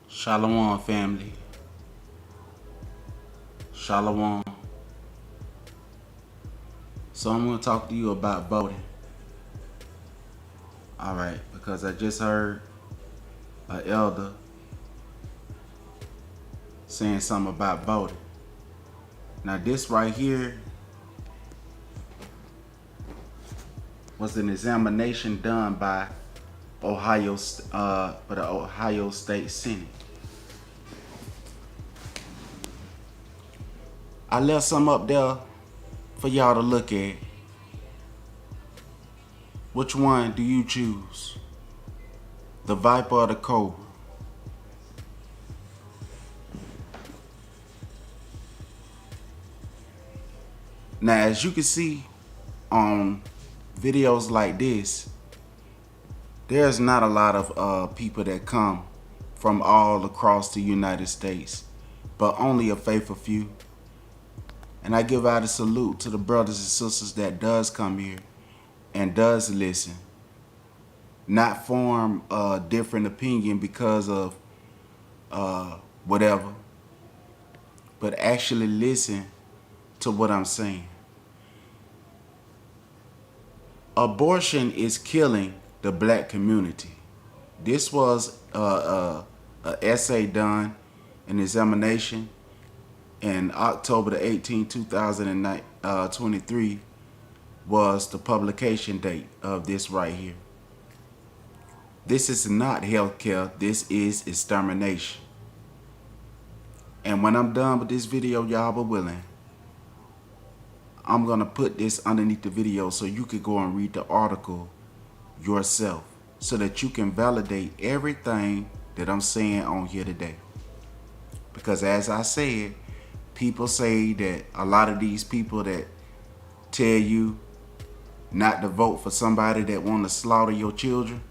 Shalom, family. Shalom. So I'm going to talk to you about voting. Alright, because I just heard an elder saying something about voting. Now this right here was an examination done by the Ohio State Senate. I left some up there for y'all to look at. Which one do you choose? The Viper or the Cobra? Now, as you can see on videos like this, there's not a lot of people that come from all across the United States, but only a faithful few. And I give out a salute to the brothers and sisters that does come here and does listen. Not form a different opinion because of whatever, but actually listen to what I'm saying. Abortion is killing the black community. This was an essay done, an examination, in October the 18th, 2023 was the publication date of this right here. This is not healthcare, this is extermination. And when I'm done with this video, y'all be willing, I'm gonna put this underneath the video so you can go and read the article yourself, so that you can validate everything that I'm saying on here today. Because as I said, people say that a lot of these people that tell you not to vote for somebody that want to slaughter your children,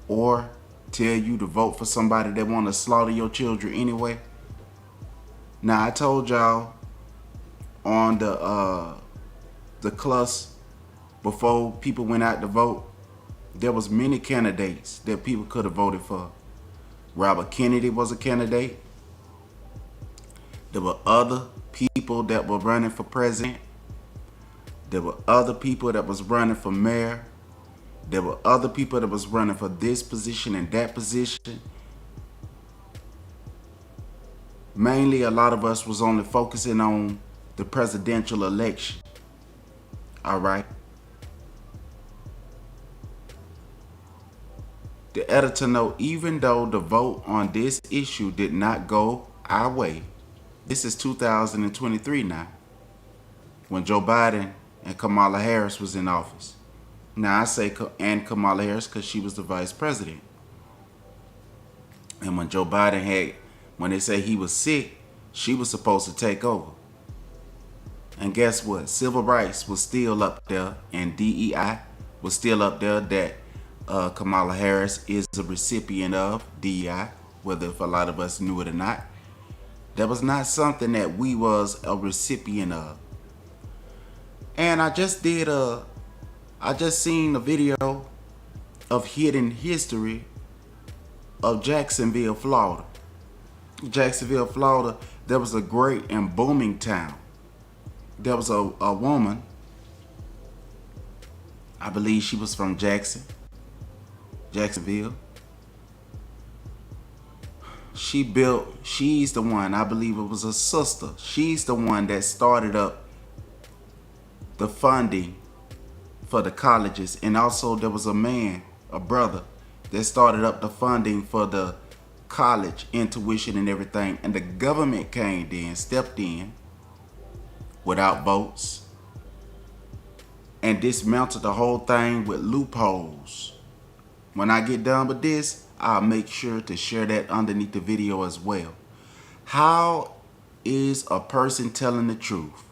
or tell you to vote for somebody that want to slaughter your children anyway. Now, I told y'all on the class before people went out to vote, there was many candidates that people could have voted for. Robert Kennedy was a candidate. There were other people that were running for president. There were other people that was running for mayor. There were other people that was running for this position and that position. Mainly, a lot of us was only focusing on the presidential election. All right. The editor note, even though the vote on this issue did not go our way, this is 2023 now, when Joe Biden and Kamala Harris was in office. Now I say and Kamala Harris because she was the vice president. And when Joe Biden when they say he was sick, she was supposed to take over. And guess what? Civil rights was still up there, and DEI was still up there, that Kamala Harris is a recipient of DEI, whether if a lot of us knew it or not. That was not something that we was a recipient of. And I just seen a video of hidden history of Jacksonville, Florida. Jacksonville, Florida, there was a great and booming town. There was a woman, I believe she was from Jacksonville. She's the one, I believe it was a sister. She's the one that started up the funding for the colleges. And also there was a brother, that started up the funding for the college and tuition and everything. And the government stepped in without votes and dismantled the whole thing with loopholes. When I get done with this, I'll make sure to share that underneath the video as well. How is a person telling the truth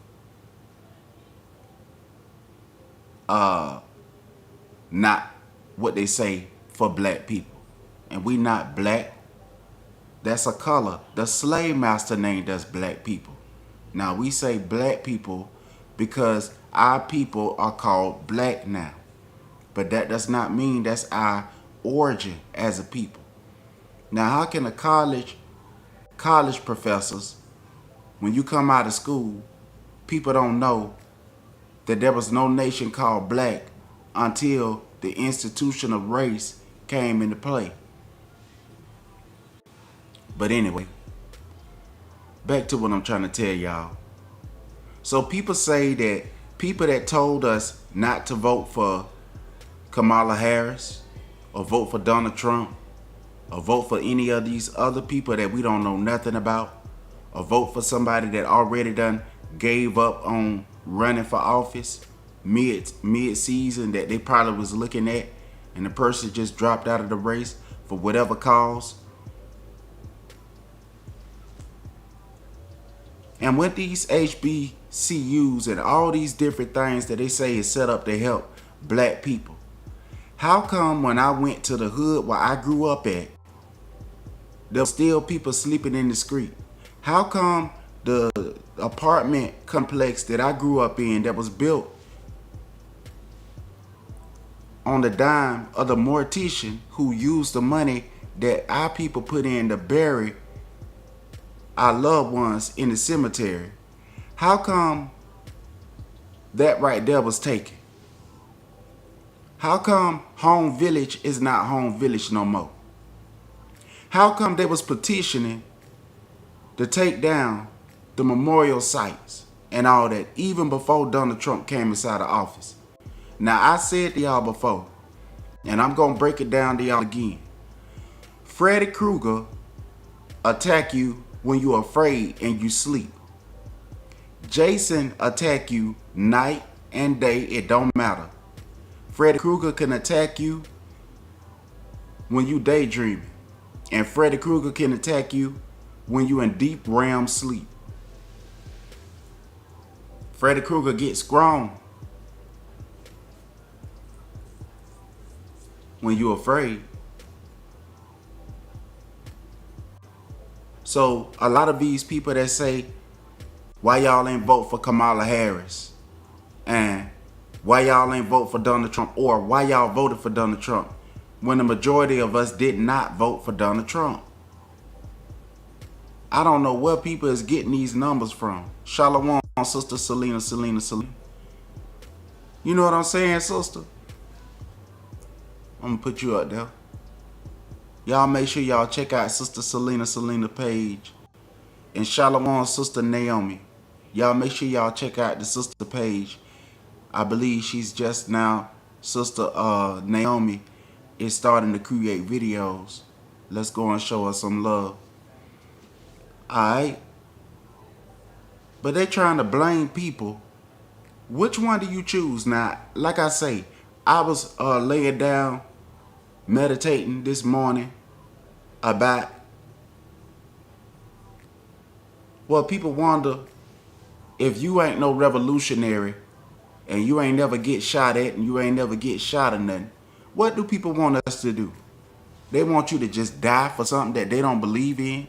not what they say for black people? And we not black. That's a color. The slave master named us black people. Now we say black people because our people are called black now. But that does not mean that's our origin as a people. Now how can a college professors, when you come out of school, people don't know that there was no nation called black until the institution of race came into play. But anyway, back to what I'm trying to tell y'all. So people say that people that told us not to vote for Kamala Harris or vote for Donald Trump or vote for any of these other people that we don't know nothing about or vote for somebody that already done gave up on running for office mid-season that they probably was looking at and the person just dropped out of the race for whatever cause. And with these HBCUs and all these different things that they say is set up to help black people, how come when I went to the hood where I grew up at, there were still people sleeping in the street? How come the apartment complex that I grew up in that was built on the dime of the mortician who used the money that our people put in to bury our loved ones in the cemetery, how come that right there was taken? How come Home Village is not Home Village no more? How come they was petitioning to take down the memorial sites and all that even before Donald Trump came inside the office? Now I said to y'all before, and I'm gonna break it down to y'all again. Freddy Krueger attack you when you're afraid and you sleep. Jason attack you night and day, it don't matter. Freddy Krueger can attack you when you daydreaming. And Freddy Krueger can attack you when you in deep REM sleep. Freddy Krueger gets grown when you're afraid. So a lot of these people that say, why y'all ain't vote for Kamala Harris? And why y'all ain't vote for Donald Trump? Or why y'all voted for Donald Trump? When the majority of us did not vote for Donald Trump. I don't know where people is getting these numbers from. Shalom, Sister Selena. You know what I'm saying, sister? I'm gonna put you up there. Y'all make sure y'all check out Sister Selena page. And Shalom, Sister Naomi. Y'all make sure y'all check out the sister page. I believe she's just now, Sister Naomi is starting to create videos. Let's go and show her some love. Alright? But they trying to blame people. Which one do you choose? Now, like I say, I was laying down meditating this morning about, well, people wonder if you ain't no revolutionary and you ain't never get shot at and you ain't never get shot or nothing, what do people want us to do? They want you to just die for something that they don't believe in.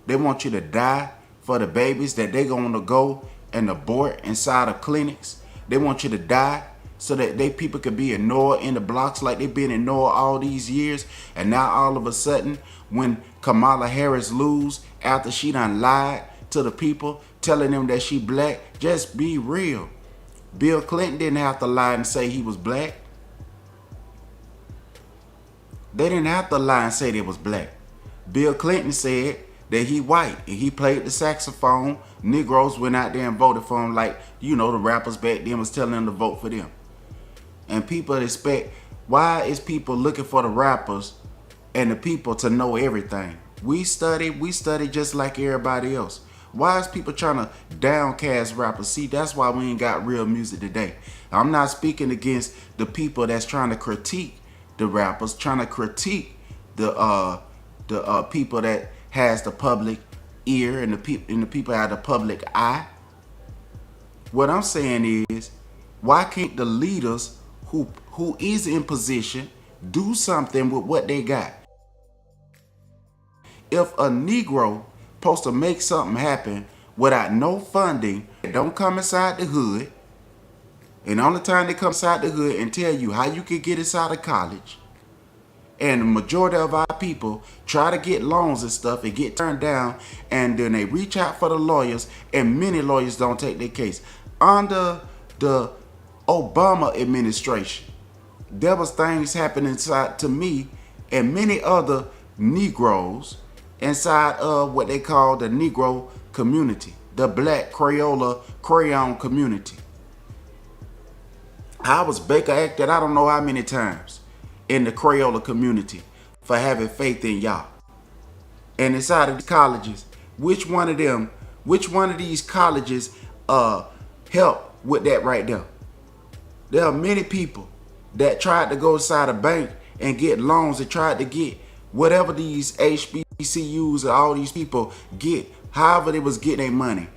They want you to die for the babies that they going to go and abort inside of clinics. They want you to die so that they people could be ignored in the blocks like they've been ignored all these years. And now all of a sudden, when Kamala Harris lose after she done lied to the people, telling them that she black, just be real. Bill Clinton didn't have to lie and say he was black. They didn't have to lie and say they was black. Bill Clinton said that he white and he played the saxophone. Negroes went out there and voted for him like, you know, the rappers back then was telling them to vote for them. And people expect, why is people looking for the rappers and the people to know everything? We study just like everybody else. Why is people trying to downcast rappers? See, that's why we ain't got real music today. I'm not speaking against the people that's trying to critique the rappers, trying to critique the people that has the public ear and the people that have the public eye. What I'm saying is, why can't the leaders who is in position do something with what they got? If a Negro supposed to make something happen without no funding, don't come inside the hood, and the only time they come inside the hood and tell you how you can get inside of college, and the majority of our people try to get loans and stuff and get turned down, and then they reach out for the lawyers, and many lawyers don't take their case. Under the Obama administration, there was things happening inside to me and many other Negroes inside of what they call the Negro community, the Black Crayon community. I was Baker acted I don't know how many times in the Crayola community for having faith in y'all. And inside of the colleges, which one of these colleges help with that right there? There are many people that tried to go inside a bank and get loans and tried to get whatever these HBCUs and all these people get, however they was getting their money.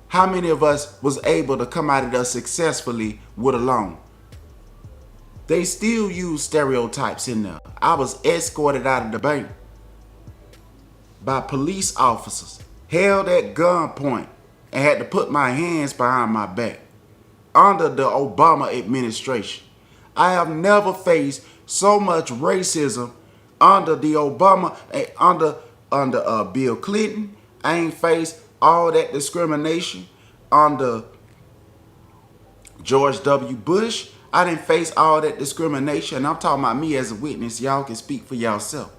How many of us was able to come out of there successfully with a loan? They still use stereotypes in there. I was escorted out of the bank by police officers, held at gunpoint, and had to put my hands behind my back under the Obama administration. I have never faced so much racism under the Obama, under Bill Clinton. I ain't faced all that discrimination under George W. Bush. I didn't face all that discrimination. I'm talking about me as a witness. Y'all can speak for yourself.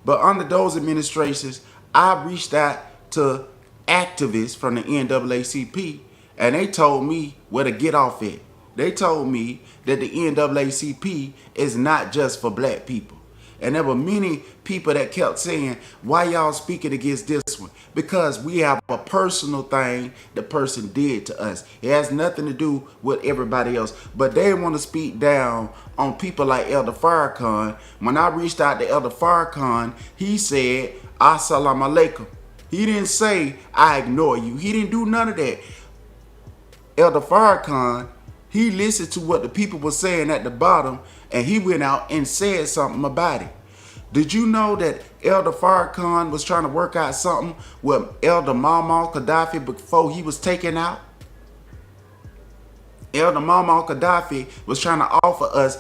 But under those administrations, I reached out to activists from the NAACP, and they told me where to get off at. They told me that the NAACP is not just for black people. And there were many people that kept saying, why y'all speaking against this one? Because we have a personal thing the person did to us. It has nothing to do with everybody else. But they want to speak down on people like Elder Farrakhan. When I reached out to Elder Farrakhan, he said, Assalamu alaikum. He didn't say, I ignore you. He didn't do none of that. Elder Farrakhan, he listened to what the people were saying at the bottom, and he went out and said something about it. Did you know that Elder Farrakhan was trying to work out something with Elder Muammar Gaddafi before he was taken out? Elder Muammar Gaddafi was trying to offer us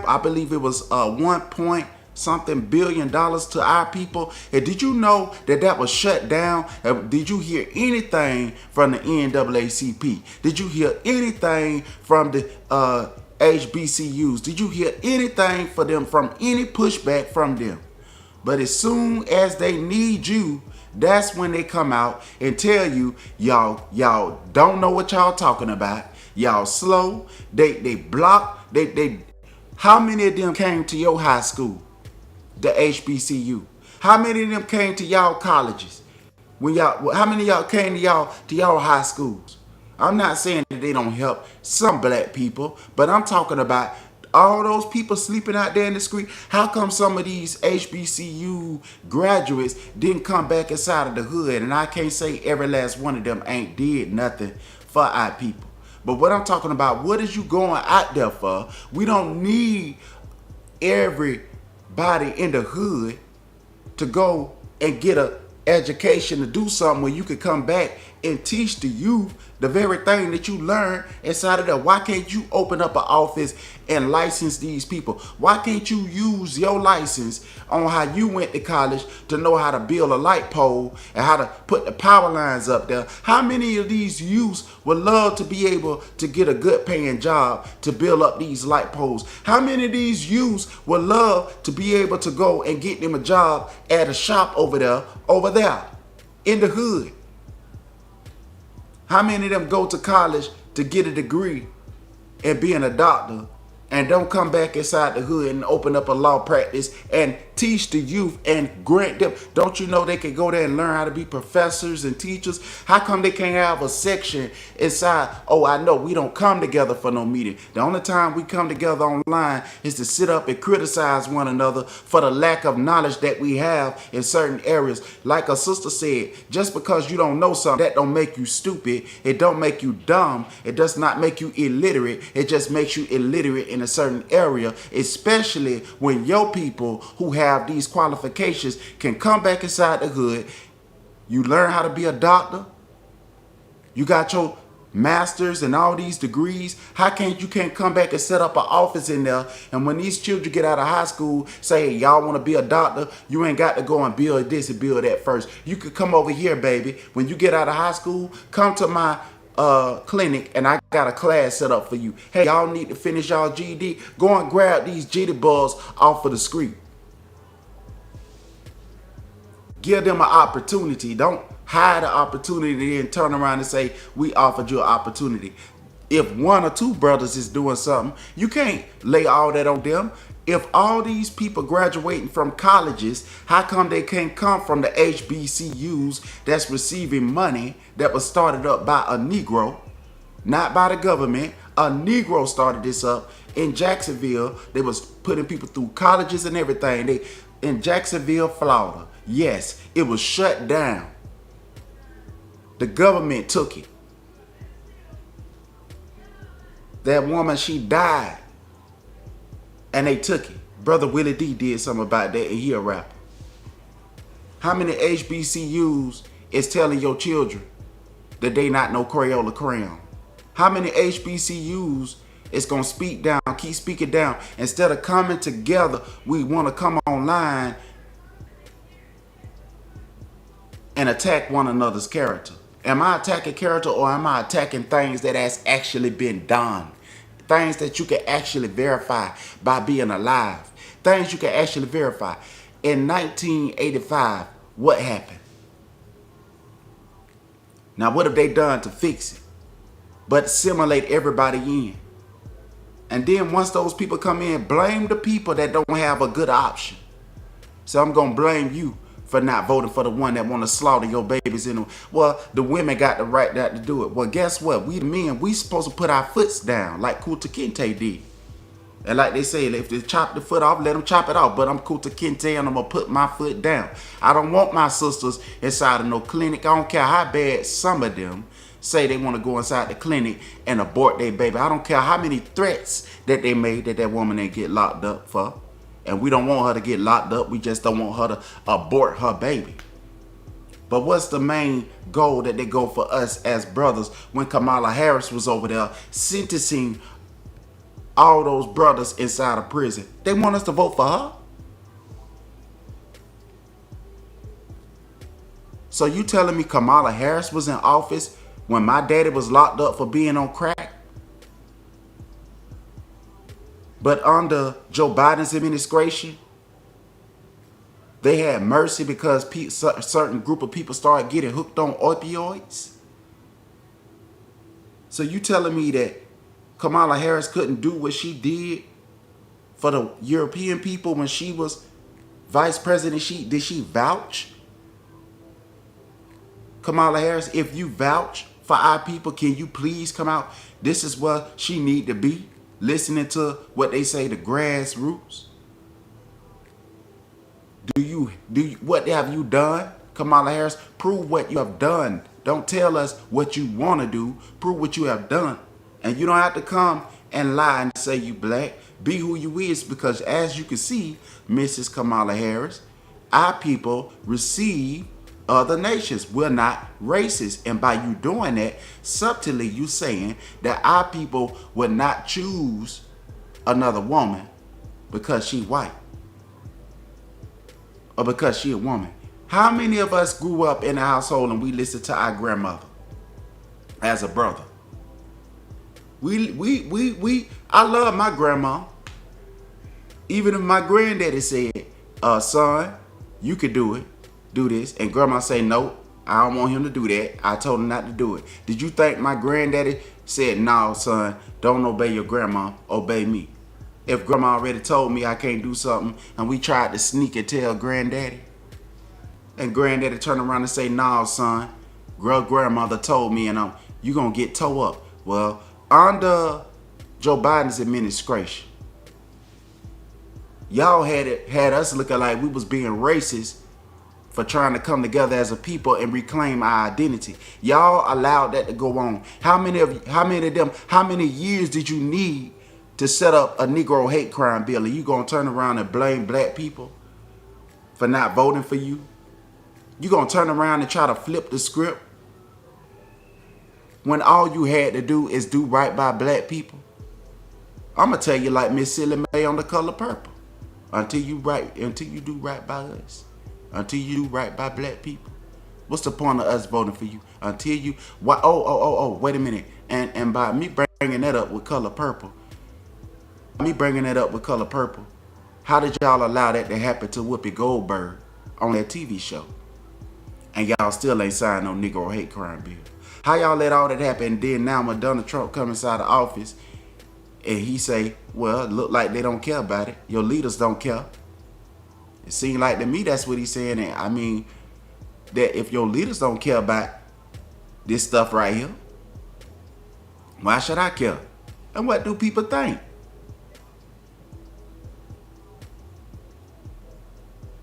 I believe it was 1 something billion to our people. And did you know that that was shut down? Did you hear anything from the NAACP? Did you hear anything from the HBCUs? Did you hear anything for them from any pushback from them? But as soon as they need you, that's when they come out and tell you, y'all don't know what y'all talking about. Y'all slow. They block. How many of them came to your high school? The HBCU. How many of them came to y'all colleges? How many of y'all came to y'all high schools? I'm not saying that they don't help some black people, but I'm talking about all those people sleeping out there in the street. How come some of these HBCU graduates didn't come back inside of the hood? And I can't say every last one of them ain't did nothing for our people. But what I'm talking about, what is you going out there for? We don't need everybody in the hood to go and get an education to do something where you could come back and teach the youth the very thing that you learned inside of there. Why can't you open up an office and license these people? Why can't you use your license on how you went to college to know how to build a light pole and how to put the power lines up there? How many of these youths would love to be able to get a good paying job to build up these light poles? How many of these youths would love to be able to go and get them a job at a shop over there in the hood? How many of them go to college to get a degree and being a doctor And don't come back inside the hood and open up a law practice and teach the youth and grant them. Don't you know they can go there and learn how to be professors and teachers? How come they can't have a section inside? Oh, I know we don't come together for no meeting. The only time we come together online is to sit up and criticize one another for the lack of knowledge that we have in certain areas. Like a sister said, just because you don't know something, that don't make you stupid. It don't make you dumb. It does not make you illiterate. It just makes you illiterate in a certain area, especially when your people who have these qualifications can come back inside the hood. You learn how to be a doctor. You got your masters and all these degrees. How can't you come back and set up an office in there? And when these children get out of high school, say, hey, y'all want to be a doctor, you ain't got to go and build this and build that first. You could come over here, baby. When you get out of high school, come to my clinic and I got a class set up for you. Hey, y'all need to finish y'all GED. Go and grab these jitterbugs off of the street. Give them an opportunity. Don't hide the opportunity and turn around and say, we offered you an opportunity. If one or two brothers is doing something, you can't lay all that on them. If all these people graduating from colleges, how come they can't come from the HBCUs that's receiving money that was started up by a Negro, not by the government? A Negro started this up in Jacksonville. They was putting people through colleges and everything. In Jacksonville, Florida. Yes, it was shut down. The government took it. That woman, she died. And they took it. Brother Willie D did something about that, and he a rapper. How many HBCUs is telling your children that they not no Crayola crayon? How many HBCUs is going to speak down, keep speaking down? Instead of coming together, we want to come online and attack one another's character. Am I attacking character, or am I attacking things that has actually been done? Things that you can actually verify by being alive. Things you can actually verify. In 1985, what happened? Now, what have they done to fix it? But assimilate everybody in. And then once those people come in, blame the people that don't have a good option. So I'm going to blame you for not voting for the one that want to slaughter your babies in them. Well, the women got the right not to do it. Well, guess what? We the men, we supposed to put our foots down like Kunta Kinte did. And like they say, if they chop the foot off, let them chop it off. But I'm Kunta Kinte and I'm going to put my foot down. I don't want my sisters inside of no clinic. I don't care how bad some of them say they want to go inside the clinic and abort their baby. I don't care how many threats that they made that woman ain't get locked up for. And we don't want her to get locked up. We just don't want her to abort her baby. But what's the main goal that they go for us as brothers when Kamala Harris was over there sentencing all those brothers inside of prison? They want us to vote for her. So you telling me Kamala Harris was in office when my daddy was locked up for being on crack? But under Joe Biden's administration, they had mercy because a certain group of people started getting hooked on opioids. So you telling me that Kamala Harris couldn't do what she did for the European people when she was vice president? Did she vouch? Kamala Harris, if you vouch for our people, can you please come out? This is what she need to be. Listening to what they say, the grassroots. What have you done, Kamala Harris? Prove what you have done. Don't tell us what you want to do. Prove what you have done. And you don't have to come and lie and say you black. Be who you is, because as you can see, Mrs. Kamala Harris, our people receive other nations. We're not racist. And by you doing that, subtly you saying that our people would not choose another woman because she white or because she a woman. How many of us grew up in a household and we listened to our grandmother as a brother? I love my grandma. Even if my granddaddy said, son, you could do it. Do this, and grandma say no, I don't want him to do that. I told him not to do it. Did you think my granddaddy said, no, son, don't obey your grandma, obey me? if grandma already told me I can't do something and we tried to sneak and tell granddaddy, and granddaddy turn around and say, "Nah, son, grandmother told me, and you gonna get towed up." Well, under Joe Biden's administration, y'all had us looking like we was being racist for trying to come together as a people and reclaim our identity. Y'all allowed that to go on. How many years did you need to set up a Negro hate crime bill? And you gonna turn around and blame black people for not voting for you? You gonna turn around and try to flip the script when all you had to do is do right by black people? I'm gonna tell you like Miss Silly Mae on The Color Purple. Until you do right by us. Until you do right by black people. What's the point of us voting for you? Until you wait a minute. And by me bringing that up with Color Purple, how did y'all allow that to happen to Whoopi Goldberg on that TV show? And y'all still ain't signed no Negro hate crime bill. How y'all let all that happen, and then now when Donald Trump come inside the office and he say, well, it look like they don't care about it. Your leaders don't care. It seems like to me that's what he's saying. And I mean, that if your leaders don't care about this stuff right here, why should I care? And what do people think?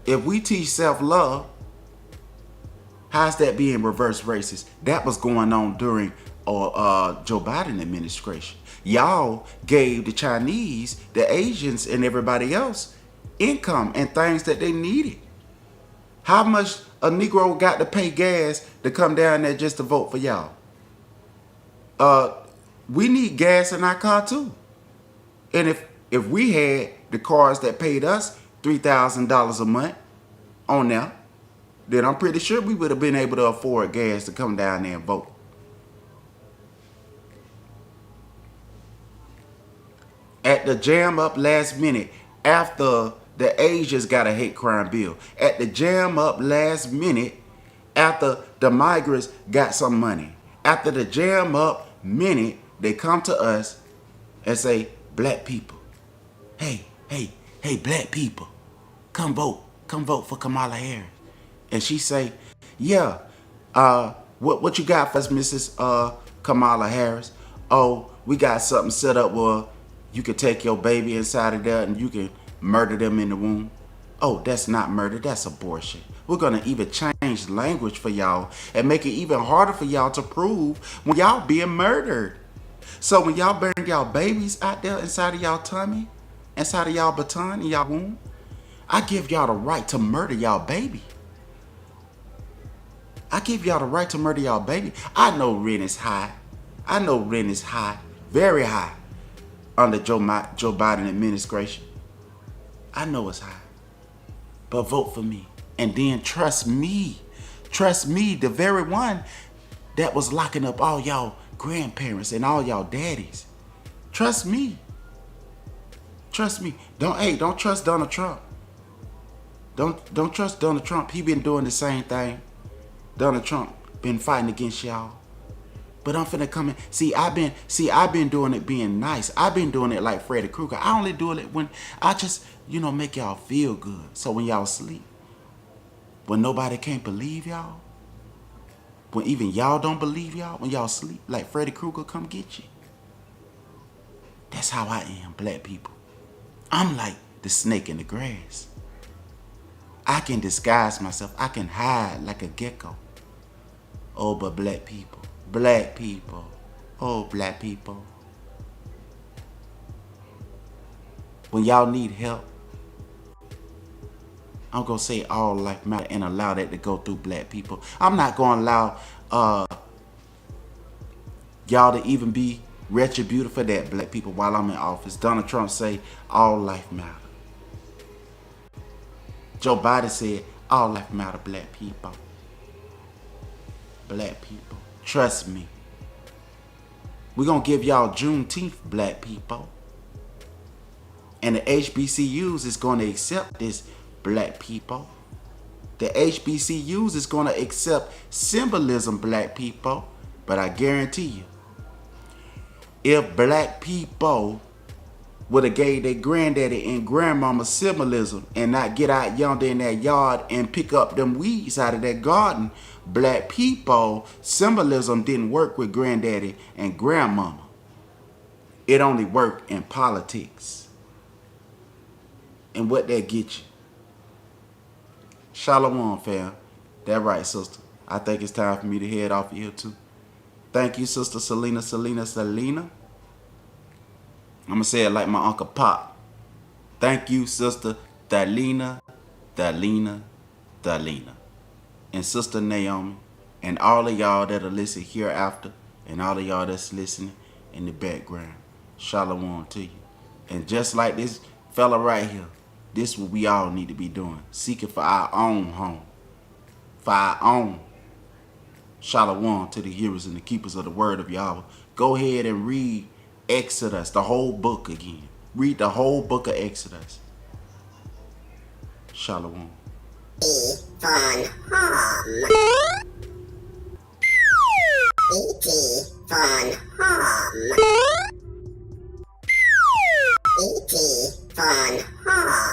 If we teach self-love, how's that being reverse racist? That was going on during Joe Biden administration. Y'all gave the Chinese, the Asians, and everybody else income and things that they needed. How much a Negro got to pay gas to come down there just to vote for y'all? We need gas in our car too. And if we had the cars that paid us $3,000 a month on there, then I'm pretty sure we would have been able to afford gas to come down there and vote. At the jam up last minute, after the Asians got a hate crime bill, at the jam up last minute, after the migrants got some money, after the jam up minute, they come to us and say, black people, hey, black people, come vote for Kamala Harris. And she say, yeah, what you got for us, Mrs. Kamala Harris? Oh, we got something set up where you can take your baby inside of there and you can murder them in the womb. Oh, that's not murder, that's abortion. We're gonna even change language for y'all and make it even harder for y'all to prove when y'all being murdered. So when y'all bring y'all babies out there inside of y'all tummy, inside of y'all baton in y'all womb, I give y'all the right to murder y'all baby. I give y'all the right to murder y'all baby. I know rent is high. Very high under Joe Biden administration. I know it's high. But vote for me. And then trust me, the very one that was locking up all y'all grandparents and all y'all daddies. Trust me. Don't trust Donald Trump. Don't trust Donald Trump. He been doing the same thing. Donald Trump been fighting against y'all. But I'm finna come in. I've been doing it being nice. I've been doing it like Freddy Krueger. I only do it when I just, make y'all feel good. So when y'all sleep, when nobody can't believe y'all, when even y'all don't believe y'all, when y'all sleep, like Freddy Krueger come get you. That's how I am, black people. I'm like the snake in the grass. I can disguise myself. I can hide like a gecko. Oh, but black people. Oh, black people. When y'all need help, I'm going to say all life matter and allow that to go through black people. I'm not going to allow y'all to even be retributed for that, black people, while I'm in office. Donald Trump say all life matter. Joe Biden said all life matter, black people. Black people. Trust me. We're going to give y'all Juneteenth, black people. And the HBCUs is going to accept this, black people. The HBCUs is going to accept symbolism, black people. But I guarantee you, if black people would have gave their granddaddy and grandmama symbolism and not get out yonder in that yard and pick up them weeds out of that garden. Black people, symbolism didn't work with granddaddy and grandmama. It only worked in politics. And what that get you? Shalom, fam. That right, sister. I think it's time for me to head off here too. Thank you, Sister Selena. I'm going to say it like my Uncle Pop. Thank you, Sister Thalina. And Sister Naomi. And all of y'all that'll listen hereafter. And all of y'all that's listening in the background. Shalom to you. And just like this fella right here, this is what we all need to be doing. Seeking for our own home. For our own. Shalom to the hearers and the keepers of the word of Yahweh. Go ahead and read Exodus, the whole book again. Read the whole book of Exodus. Shalom. Von Hom. E.T. Von Hom. E.T. Von Hom.